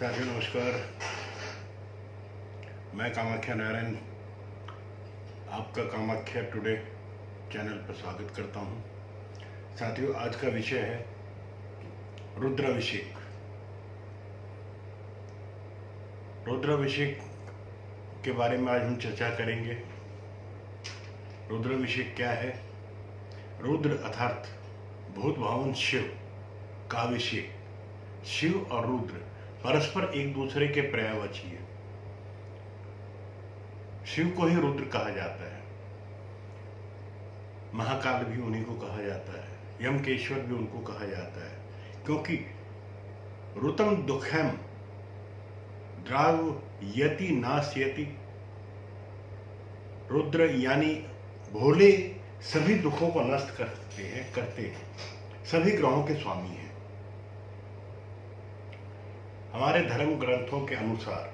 साथियों नमस्कार। मैं कामाख्या नारायण आपका कामाख्या टुडे चैनल पर स्वागत करता हूं। साथियों, आज का विषय है रुद्राभिषेक। रुद्राभिषेक के बारे में आज हम चर्चा करेंगे। रुद्राभिषेक क्या है? रुद्र अर्थात भूत भावन शिव का अभिषेक। शिव और रुद्र परस्पर एक दूसरे के पर्यायवाची है। शिव को ही रुद्र कहा जाता है, महाकाल भी उन्हीं को कहा जाता है, यमकेश्वर भी उनको कहा जाता है, क्योंकि ऋतम दुखम द्राव यति नास्यति। रुद्र यानी भोले सभी दुखों को नष्ट करते हैं, सभी ग्रहों के स्वामी हैं। हमारे धर्म ग्रंथों के अनुसार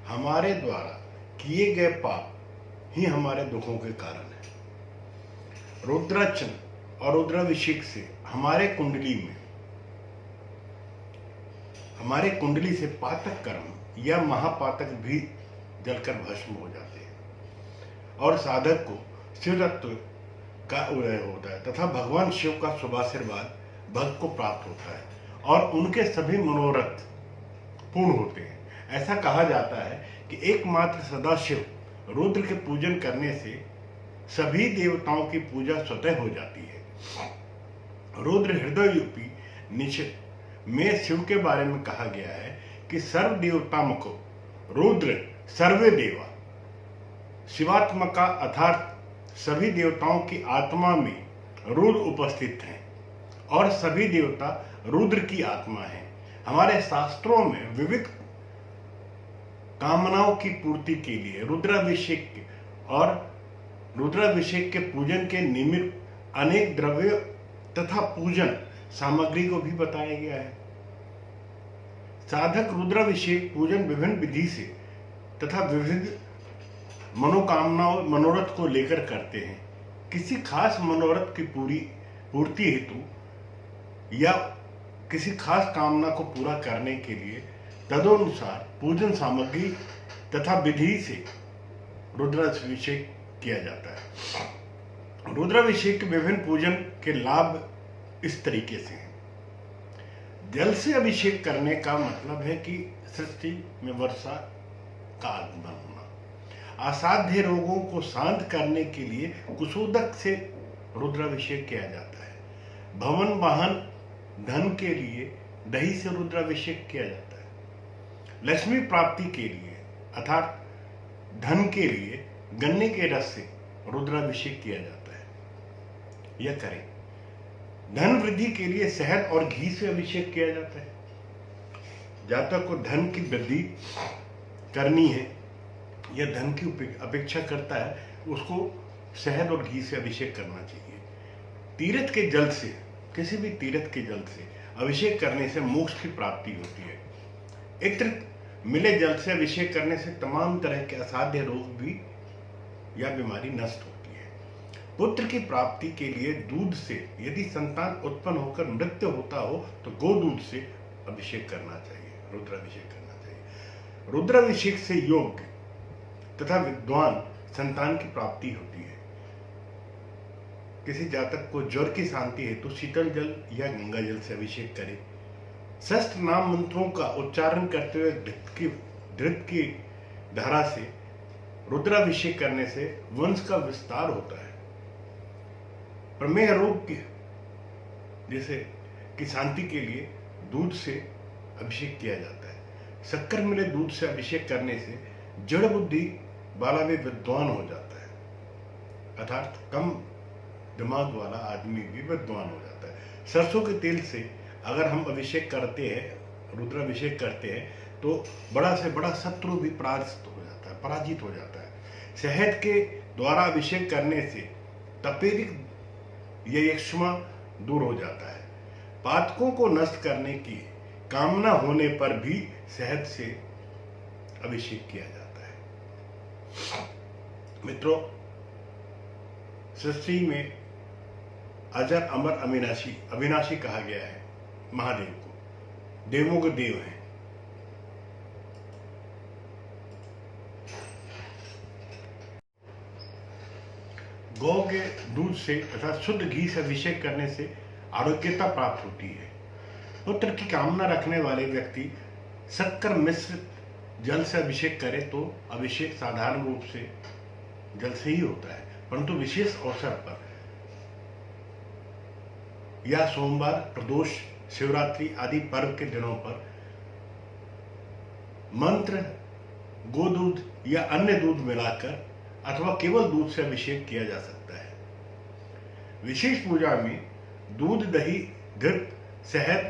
हमारे द्वारा किए गए पाप ही हमारे दुखों के कारण है। रुद्रार्चन और रुद्राभिषेक से हमारे कुंडली से पातक कर्म या महापातक भी जलकर भस्म हो जाते हैं और साधक को शिव तत्व का उदय होता है तथा भगवान शिव का शुभाशीर्वाद भक्त को प्राप्त होता है और उनके सभी मनोरथ पूर्ण होते हैं। ऐसा कहा जाता है कि एकमात्र सदाशिव रुद्र के पूजन करने से सभी देवताओं की पूजा स्वतः हो जाती है। रुद्र हृदय रूपी निषेध में शिव के बारे में कहा गया है कि सर्व देवतामको रुद्र सर्वे देवा। शिवात्मका अर्थात सभी देवताओं की आत्मा में रुद्र उपस्थित हैं और सभी देवता रुद्र की आत्मा है। हमारे शास्त्रों में विविध कामनाओं की पूर्ति के लिए रुद्राभिषेक के पूजन के निमित्त अनेक द्रव्य तथा पूजन सामग्री को भी बताया गया है। साधक रुद्राभिषेक पूजन विभिन्न विधि से तथा विविध मनोरथ को लेकर करते हैं। किसी खास मनोरथ की पूर्ति हेतु या किसी खास कामना को पूरा करने के लिए तदनुसार पूजन सामग्री तथा विधि से रुद्राभिषेक किया जाता है। रुद्राभिषेक के विभिन्न पूजन के लाभ इस तरीके से हैं। जल से अभिषेक करने का मतलब है कि सृष्टि में वर्षा का आगमन होना। असाध्य रोगों को शांत करने के लिए कुशोदक से रुद्राभिषेक किया जाता है। भवन वाहन धन के लिए दही से रुद्राभिषेक किया जाता है। लक्ष्मी प्राप्ति के लिए अर्थात धन के लिए गन्ने के रस से रुद्राभिषेक किया जाता है। यह करें। धन वृद्धि के लिए शहद और घी से अभिषेक किया जाता है। जातक को धन की वृद्धि करनी है या धन की अपेक्षा करता है, उसको शहद और घी से अभिषेक करना चाहिए। तीर्थ के जल से, किसी भी तीर्थ के जल से अभिषेक करने से मोक्ष की प्राप्ति होती है। इत्र मिले जल से अभिषेक करने से तमाम तरह के असाध्य रोग भी या बीमारी नष्ट होती है। पुत्र की प्राप्ति के लिए दूध से यदि संतान उत्पन्न होकर मृत्यु होता हो तो गोदूध से अभिषेक करना चाहिए, रुद्राभिषेक करना चाहिए। रुद्राभिषेक से योग्य तथा विद्वान संतान की प्राप्ति होती है। किसी जातक को ज्वर की शांति हेतु शीतल जल या गंगा जल से अभिषेक करें। षष्ठ नाम मंत्रों का उच्चारण करते हुए धृत की धारा से रुद्राभिषेक करने से वंश का विस्तार होता है। प्रमेह रोग जैसे की शांति के लिए दूध से अभिषेक किया जाता है। शक्कर मिले दूध से अभिषेक करने से जड़ बुद्धि वाला भी विद्वान हो जाता है, अर्थात कम दिमाग वाला आदमी भी विद्वान हो जाता है। सरसों के तेल से अगर हम अभिषेक करते हैं, रुद्राभिषेक करते हैं, तो बड़ा से बड़ा शत्रु भी पराजित हो जाता है। शहद के द्वारा अभिषेक करने से तपेदिक या यक्ष्मा दूर हो जाता है। पातकों को नष्ट करने की कामना होने पर भी शहद से अभिषेक किया जाता है। मित्रों, सृष्टि में अजर अमर अविनाशी कहा गया है महादेव को। देवों के देव हैं। गौ के दूध से तथा शुद्ध घी से अभिषेक करने से आरोग्यता प्राप्त होती है। पुत्र की कामना रखने वाले व्यक्ति शक्कर मिश्रित जल से अभिषेक करे तो अभिषेक साधारण रूप से जल से ही होता है, परंतु विशेष अवसर पर या सोमवार, प्रदोष, शिवरात्रि आदि पर्व के दिनों पर मंत्र, गोदूध या अन्य दूध मिलाकर अथवा केवल दूध से अभिषेक किया जा सकता है। विशेष पूजा में दूध, दही, घृत, शहद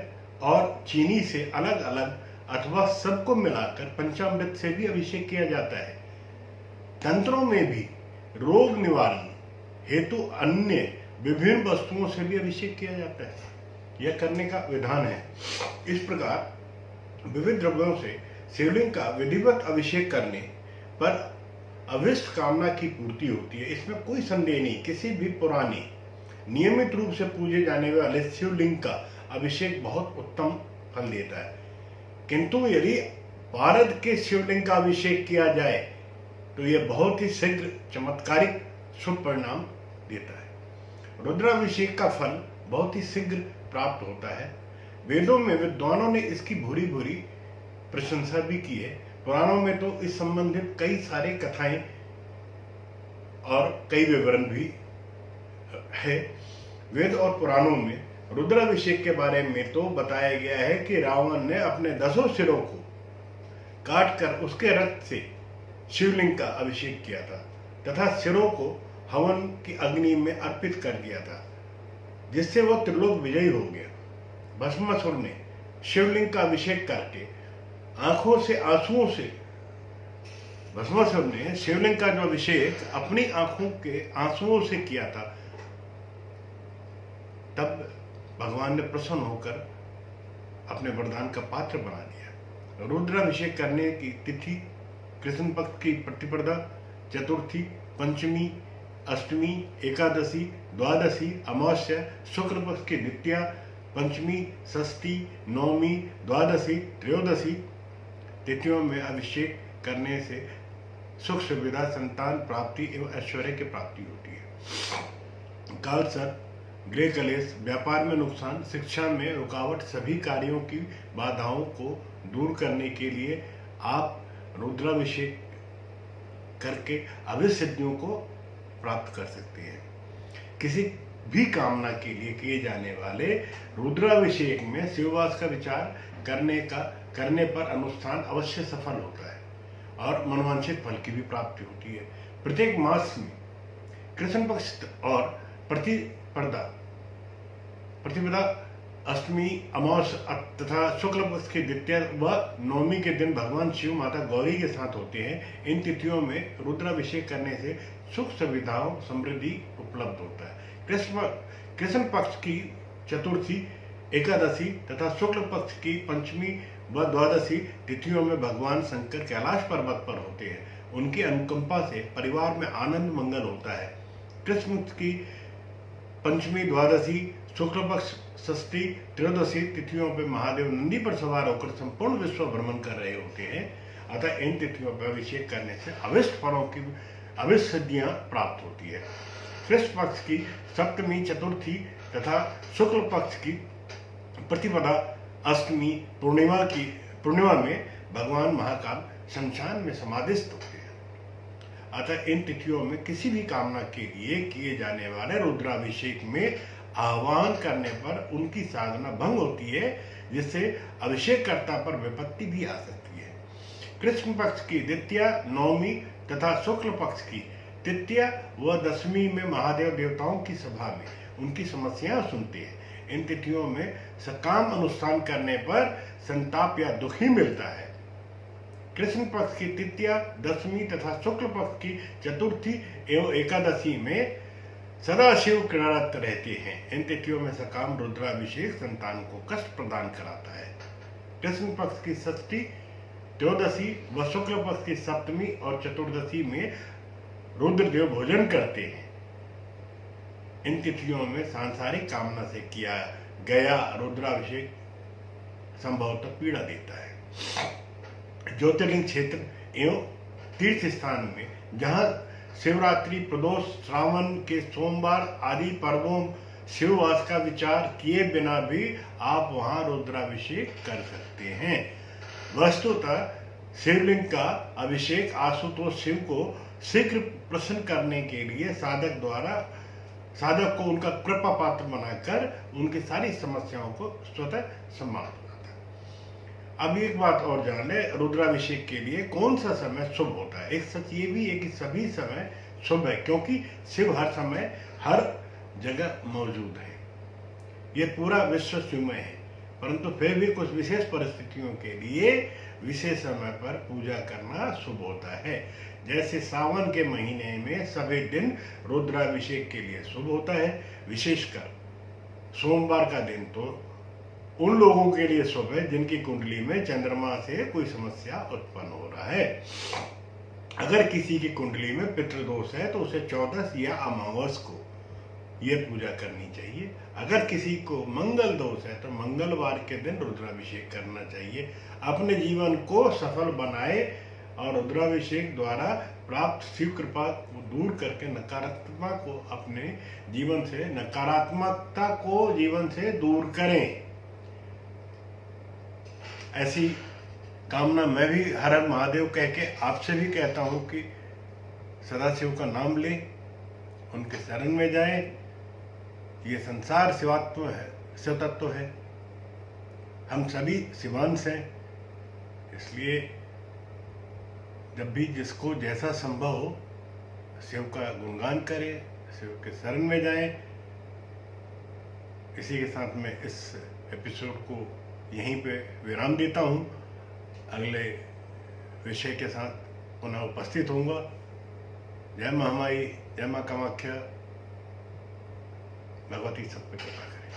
और चीनी से अलग अलग अथवा सबको मिलाकर पंचामृत से भी अभिषेक किया जाता है। तंत्रों में भी रोग निवारण हेतु अन्य विभिन्न वस्तुओं से भी अभिषेक किया जाता है। यह करने का विधान है। इस प्रकार विविध द्रव्यों से शिवलिंग का विधिवत अभिषेक करने पर अभिष्ट कामना की पूर्ति होती है, इसमें कोई संदेह नहीं। किसी भी पुरानी नियमित रूप से पूजे जाने वाले शिवलिंग का अभिषेक बहुत उत्तम फल देता है, किंतु यदि भारत के शिवलिंग का अभिषेक किया जाए तो यह बहुत ही शीघ्र चमत्कारिक शुभ परिणाम देता है। रुद्राभिषेक का फल बहुत ही शीघ्र प्राप्त होता है। वेदों में विद्वानों ने इसकी भूरी भूरी प्रशंसा भी की है। पुराणों में तो इस संबंधित कई सारे कथाएं और कई विवरण भी है। वेद और पुराणों में रुद्राभिषेक के बारे में तो बताया गया है कि रावण ने अपने 10 सिरों को काटकर उसके रक्त से शिवलिंग का अभिषेक किया था तथा सिरों को हवन की अग्नि में अर्पित कर दिया था, जिससे वह त्रिलोक विजयी हो गया। भस्मासुर ने शिवलिंग का अभिषेक करके आंखों से आंसुओं से भस्मासुर ने शिवलिंग का जो अभिषेक अपनी आंखों के आंसुओं से किया था, तब भगवान ने प्रसन्न होकर अपने वरदान का पात्र बना दिया। रुद्राभिषेक करने की तिथि कृष्ण पक्ष की प्रतिपदा, चतुर्थी, पंचमी, अष्टमी, एकादशी, द्वादशी, अमावस्या, शुक्ल पक्ष की द्वितीया, पंचमी, षष्ठी, नवमी, द्वादशी, त्रयोदशी तिथियों में अभिषेक करने से सुख सुविधा, संतान प्राप्ति एवं ऐश्वर्य की प्राप्ति होती है। कालसर्प, गृह कलेश, व्यापार में नुकसान, शिक्षा में रुकावट, सभी कार्यों की बाधाओं को दूर करने के लिए आप रुद्राभिषेक करके अभिष्ट सिद्धियों को प्राप्त कर सकते हैं। किसी भी कामना के लिए किए जाने वाले रुद्राभिषेक में शिववास का विचार करने पर अनुष्ठान अवश्य सफल होता है और मनोवांछित फल की भी प्राप्ति होती है। प्रत्येक मास में कृष्ण पक्ष और प्रतिपदा, अष्टमी, अमावस्या तथा शुक्ल पक्ष की द्वितीया व नवमी के दिन भगवान शिव माता गौरी के साथ होते हैं। इन तिथियों में रुद्राभिषेक करने से सुख सुविधाओं, समृद्धि उपलब्ध होता है। कृष्ण पक्ष की चतुर्थी, एकादशी तथा शुक्ल पक्ष की पंचमी व द्वादशी तिथियों में भगवान शंकर कैलाश पर्वत पर होते हैं। उनकी अनुकंपा से परिवार में आनंद मंगल होता है। कृष्ण की पंचमी, द्वादशी, शुक्ल पक्ष, षष्ठी, त्रयोदशी तिथियों पर महादेव नंदी पर सवार होकर संपूर्ण विश्व भ्रमण कर रहे होते हैं। अतः इन तिथियों पर अभिषेक करने से अभिष्ट फलों की अभिष्ट सिद्धियां प्राप्त होती है। कृष्ण पक्ष की सप्तमी, चतुर्थी तथा शुक्ल पक्ष की प्रतिपदा, अष्टमी, पूर्णिमा में भगवान महाकाल शमशान में समाधिस्थ होते हैं। अतः इन तिथियों में किसी भी कामना के लिए किए जाने वाले रुद्राभिषेक में आह्वान करने पर उनकी साधना भंग होती है, जिससे अभिषेककर्ता पर विपत्ति भी आ सकती है। कृष्ण पक्ष की द्वितीया, नवमी तथा शुक्ल पक्ष की तृतीया व दशमी में महादेव देवताओं की सभा में उनकी समस्याएं सुनते हैं। इन तिथियों में सकाम अनुष्ठान करने पर संताप या दुख ही मिलता है। कृष्ण पक्ष की तृतीया, दशमी तथा शुक्ल पक्ष की चतुर्थी एवं एकादशी में सदा शिव क्रीड़ारत रहते हैं। इन तिथियों में सकाम रुद्राभिषेक संतान को कष्ट प्रदान कराता है। कृष्ण पक्ष की षष्ठी, त्रयोदशी व शुक्ल पक्ष की सप्तमी और चतुर्दशी में रुद्रदेव भोजन करते हैं। इन तिथियों में सांसारिक कामना से किया गया रुद्राभिषेक संभवतः पीड़ा देता है। ज्योतिर्लिंग क्षेत्र एवं तीर्थ स्थान में जहाँ शिवरात्रि, प्रदोष, श्रावण के सोमवार आदि पर्वों शिववास का विचार किए बिना भी आप वहां रुद्राभिषेक कर सकते हैं। वस्तुतः शिवलिंग का अभिषेक आशुतोष शिव को शीघ्र प्रसन्न करने के लिए साधक को उनका कृपा पात्र बनाकर उनकी सारी समस्याओं को स्वतः समाप्त होता है। अब एक बात और जान ले, रुद्राभिषेक के लिए कौन सा समय शुभ होता है। एक सच ये भी है कि सभी समय शुभ है, क्योंकि शिव हर समय हर जगह मौजूद है। ये पूरा विश्व शिवमय है, परंतु फिर भी कुछ विशेष परिस्थितियों के लिए विशेष समय पर पूजा करना शुभ होता है। जैसे सावन के महीने में सभी दिन रुद्राभिषेक के लिए शुभ होता है। विशेषकर सोमवार का दिन तो उन लोगों के लिए शुभ है जिनकी कुंडली में चंद्रमा से कोई समस्या उत्पन्न हो रहा है। अगर किसी की कुंडली में पितृदोष है तो उसे 14 या अमावस को ये पूजा करनी चाहिए। अगर किसी को मंगल दोष है तो मंगलवार के दिन रुद्राभिषेक करना चाहिए। अपने जीवन को सफल बनाए और रुद्राभिषेक द्वारा प्राप्त शिव कृपा को दूर करके नकारात्मकता को जीवन से दूर करें। ऐसी कामना मैं भी हर हर महादेव कह के आपसे भी कहता हूं कि सदाशिव का नाम लें, उनके शरण में जाएं। ये संसार शिवात्म है, शिव तत्व है, हम सभी शिवांश हैं। इसलिए जब भी जिसको जैसा संभव हो शिव का गुणगान करें, शिव के शरण में जाएं। इसी के साथ मैं इस एपिसोड को यहीं पे विराम देता हूँ। अगले विषय के साथ पुनः उपस्थित होऊंगा। जय महामाई, जय मां कामाख्या, भगवती सब पे कृपा करें।